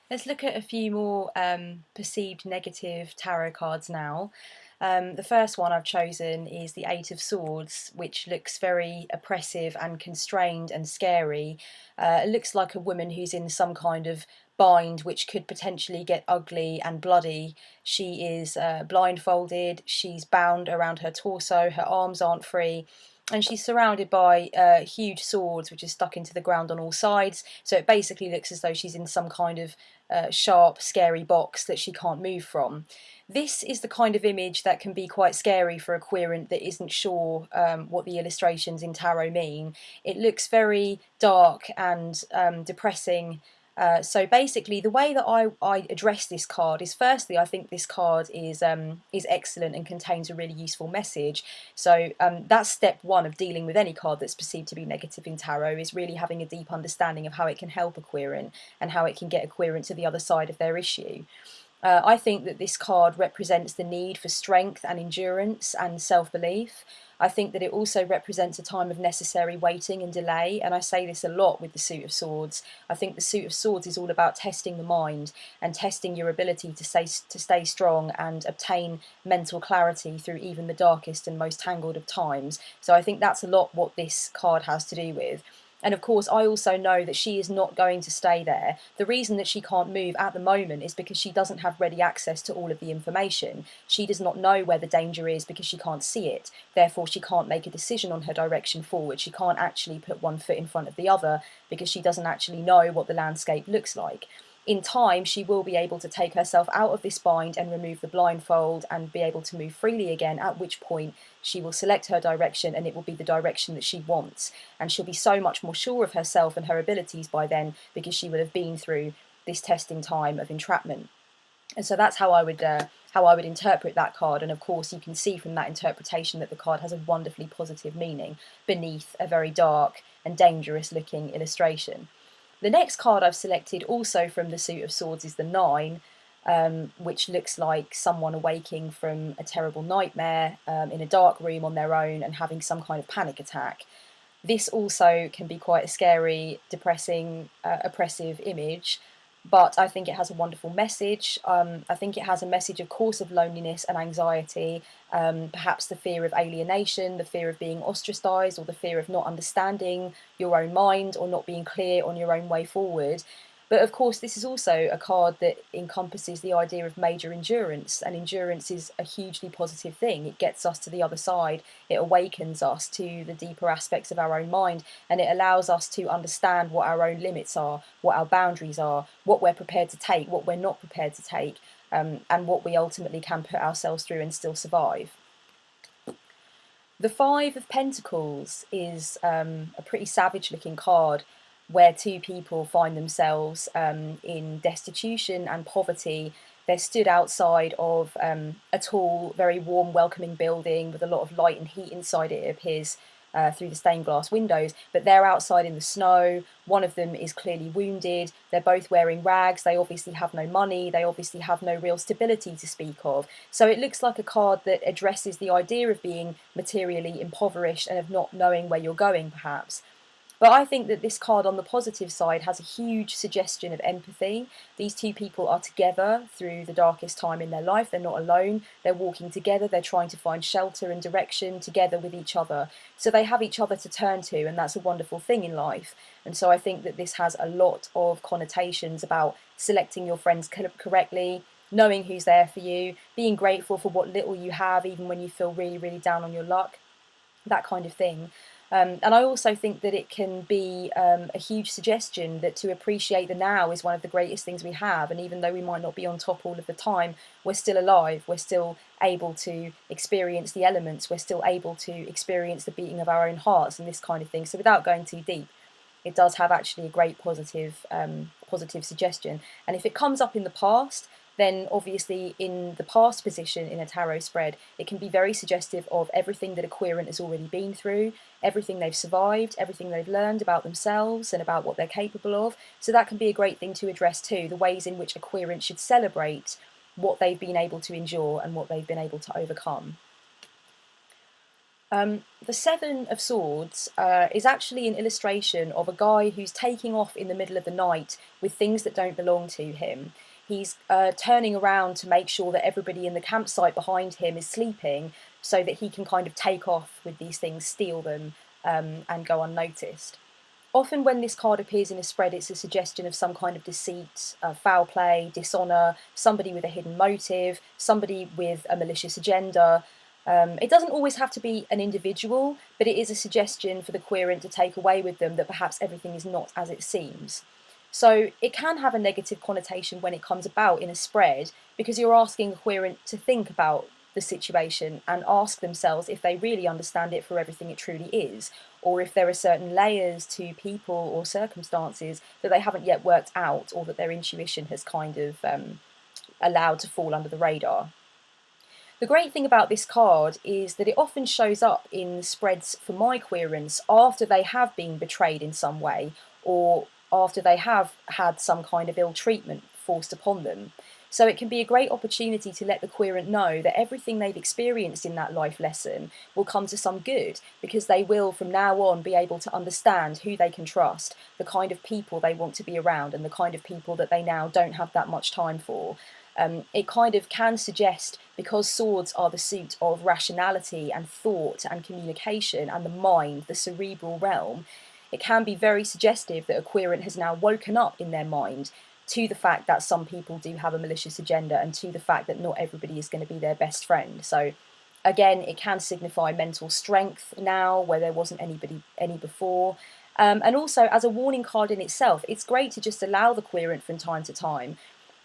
Let's look at a few more perceived negative tarot cards now. The first one I've chosen is the Eight of Swords, which looks very oppressive and constrained and scary. It looks like a woman who's in some kind of bind, which could potentially get ugly and bloody. She is blindfolded, she's bound around her torso, her arms aren't free. And she's surrounded by huge swords, which are stuck into the ground on all sides. So it basically looks as though she's in some kind of sharp, scary box that she can't move from. This is the kind of image that can be quite scary for a querent that isn't sure what the illustrations in tarot mean. It looks very dark and depressing. So basically, the way that I address this card is, firstly, I think this card is excellent and contains a really useful message. So that's step one of dealing with any card that's perceived to be negative in tarot, is really having a deep understanding of how it can help a querent and how it can get a querent to the other side of their issue. I think that this card represents the need for strength and endurance and self-belief. I think that it also represents a time of necessary waiting and delay, and I say this a lot with the Suit of Swords. I think the Suit of Swords is all about testing the mind and testing your ability to stay strong and obtain mental clarity through even the darkest and most tangled of times. So I think that's a lot what this card has to do with. And of course, I also know that she is not going to stay there. The reason that she can't move at the moment is because she doesn't have ready access to all of the information. She does not know where the danger is because she can't see it. Therefore, she can't make a decision on her direction forward. She can't actually put one foot in front of the other because she doesn't actually know what the landscape looks like. In time, she will be able to take herself out of this bind and remove the blindfold and be able to move freely again, at which point she will select her direction and it will be the direction that she wants. And she'll be so much more sure of herself and her abilities by then because she will have been through this testing time of entrapment. And so that's how I would interpret that card. And of course, you can see from that interpretation that the card has a wonderfully positive meaning beneath a very dark and dangerous looking illustration. The next card I've selected, also from the Suit of Swords, is the Nine, which looks like someone awaking from a terrible nightmare in a dark room on their own and having some kind of panic attack. This also can be quite a scary, depressing, oppressive image, but I think it has a wonderful message. I think it has a message, of course, of loneliness and anxiety, perhaps the fear of alienation, the fear of being ostracised, or the fear of not understanding your own mind or not being clear on your own way forward. But of course, this is also a card that encompasses the idea of major endurance, and endurance is a hugely positive thing. It gets us to the other side, it awakens us to the deeper aspects of our own mind, and it allows us to understand what our own limits are, what our boundaries are, what we're prepared to take, what we're not prepared to take, and what we ultimately can put ourselves through and still survive. The Five of Pentacles is a pretty savage looking card where two people find themselves in destitution and poverty. They're stood outside of a tall, very warm, welcoming building with a lot of light and heat inside it, it appears, through the stained glass windows, but they're outside in the snow. One of them is clearly wounded. They're both wearing rags. They obviously have no money. They obviously have no real stability to speak of. So it looks like a card that addresses the idea of being materially impoverished and of not knowing where you're going, perhaps. But I think that this card on the positive side has a huge suggestion of empathy. These two people are together through the darkest time in their life. They're not alone. They're walking together. They're trying to find shelter and direction together with each other. So they have each other to turn to, and that's a wonderful thing in life. And so I think that this has a lot of connotations about selecting your friends correctly, knowing who's there for you, being grateful for what little you have, even when you feel really, really down on your luck, that kind of thing. And I also think that it can be a huge suggestion that to appreciate the now is one of the greatest things we have. And even though we might not be on top all of the time, we're still alive. We're still able to experience the elements. We're still able to experience the beating of our own hearts and this kind of thing. So without going too deep, it does have actually a great positive suggestion. And if it comes up in the past, then obviously in the past position in a tarot spread, it can be very suggestive of everything that a querent has already been through, everything they've survived, everything they've learned about themselves and about what they're capable of. So that can be a great thing to address too, the ways in which a querent should celebrate what they've been able to endure and what they've been able to overcome. The Seven of Swords is actually an illustration of a guy who's taking off in the middle of the night with things that don't belong to him. He's turning around to make sure that everybody in the campsite behind him is sleeping so that he can kind of take off with these things, steal them, and go unnoticed. Often when this card appears in a spread, it's a suggestion of some kind of deceit, foul play, dishonour, somebody with a hidden motive, somebody with a malicious agenda. It doesn't always have to be an individual, but it is a suggestion for the querent to take away with them that perhaps everything is not as it seems. So it can have a negative connotation when it comes about in a spread, because you're asking the querent to think about the situation and ask themselves if they really understand it for everything it truly is, or if there are certain layers to people or circumstances that they haven't yet worked out, or that their intuition has kind of allowed to fall under the radar. The great thing about this card is that it often shows up in spreads for my querents after they have been betrayed in some way, or after they have had some kind of ill treatment forced upon them. So it can be a great opportunity to let the querent know that everything they've experienced in that life lesson will come to some good, because they will from now on be able to understand who they can trust, the kind of people they want to be around, and the kind of people that they now don't have that much time for. It kind of can suggest, because swords are the suit of rationality and thought and communication and the mind, the cerebral realm, it can be very suggestive that a querent has now woken up in their mind to the fact that some people do have a malicious agenda, and to the fact that not everybody is going to be their best friend. So again, it can signify mental strength now where there wasn't any before. And also, as a warning card in itself, it's great to just allow the querent from time to time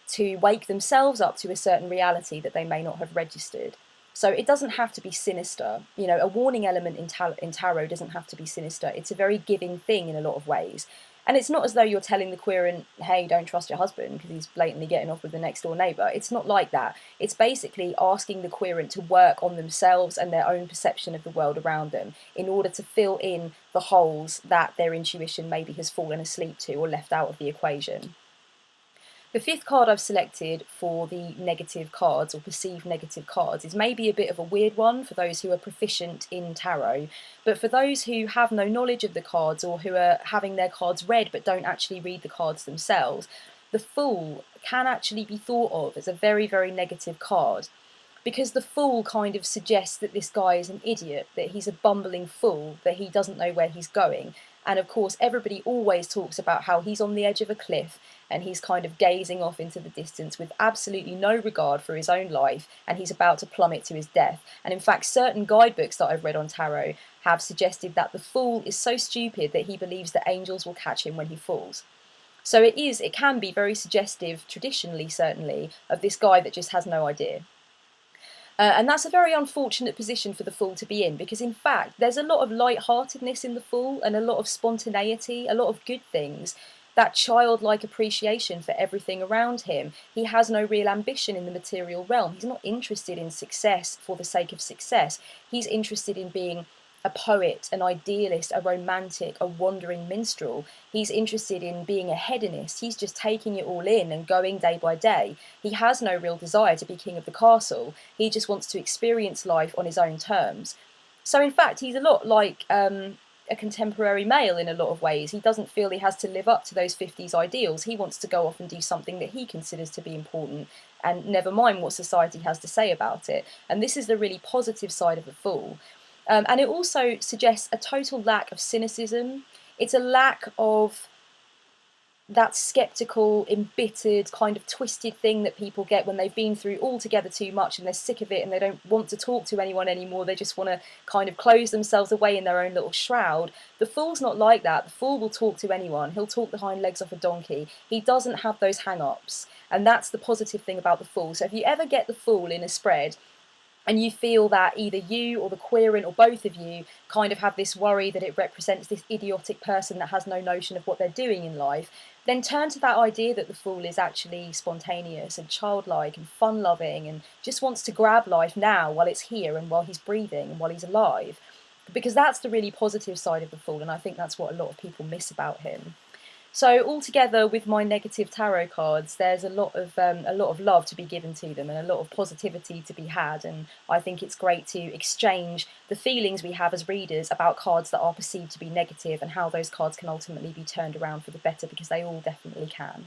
to wake themselves up to a certain reality that they may not have registered. So it doesn't have to be sinister. You know, a warning element in tarot doesn't have to be sinister. It's a very giving thing in a lot of ways. And it's not as though you're telling the querent, hey, don't trust your husband because he's blatantly getting off with the next door neighbour. It's not like that. It's basically asking the querent to work on themselves and their own perception of the world around them in order to fill in the holes that their intuition maybe has fallen asleep to or left out of the equation. The fifth card I've selected for the negative cards, or perceived negative cards, is maybe a bit of a weird one for those who are proficient in tarot, but for those who have no knowledge of the cards, or who are having their cards read but don't actually read the cards themselves, the Fool can actually be thought of as a very, very negative card. Because the Fool kind of suggests that this guy is an idiot, that he's a bumbling fool, that he doesn't know where he's going. And of course, everybody always talks about how he's on the edge of a cliff and he's kind of gazing off into the distance with absolutely no regard for his own life, and he's about to plummet to his death. And in fact, certain guidebooks that I've read on tarot have suggested that the Fool is so stupid that he believes that angels will catch him when he falls. So it can be very suggestive, traditionally certainly, of this guy that just has no idea. And that's a very unfortunate position for the Fool to be in, because in fact there's a lot of light-heartedness in the Fool, and a lot of spontaneity, a lot of good things, that childlike appreciation for everything around him. He has no real ambition in the material realm. He's not interested in success for the sake of success. He's interested in being a poet, an idealist, a romantic, a wandering minstrel. He's interested in being a hedonist. He's just taking it all in and going day by day. He has no real desire to be king of the castle. He just wants to experience life on his own terms. So in fact, he's a lot like a contemporary male in a lot of ways. He doesn't feel he has to live up to those 50s ideals. He wants to go off and do something that he considers to be important, and never mind what society has to say about it. And this is the really positive side of the Fool. And it also suggests a total lack of cynicism. It's a lack of that sceptical, embittered, kind of twisted thing that people get when they've been through altogether too much and they're sick of it and they don't want to talk to anyone anymore. They just want to kind of close themselves away in their own little shroud. The Fool's not like that. The Fool will talk to anyone. He'll talk the hind legs off a donkey. He doesn't have those hang-ups. And that's the positive thing about the Fool. So if you ever get the Fool in a spread, and you feel that either you or the querent or both of you kind of have this worry that it represents this idiotic person that has no notion of what they're doing in life, then turn to that idea that the Fool is actually spontaneous and childlike and fun-loving and just wants to grab life now while it's here and while he's breathing and while he's alive. Because that's the really positive side of the Fool, and I think that's what a lot of people miss about him. So altogether, with my negative tarot cards, there's a lot of love to be given to them and a lot of positivity to be had. And I think it's great to exchange the feelings we have as readers about cards that are perceived to be negative and how those cards can ultimately be turned around for the better, because they all definitely can.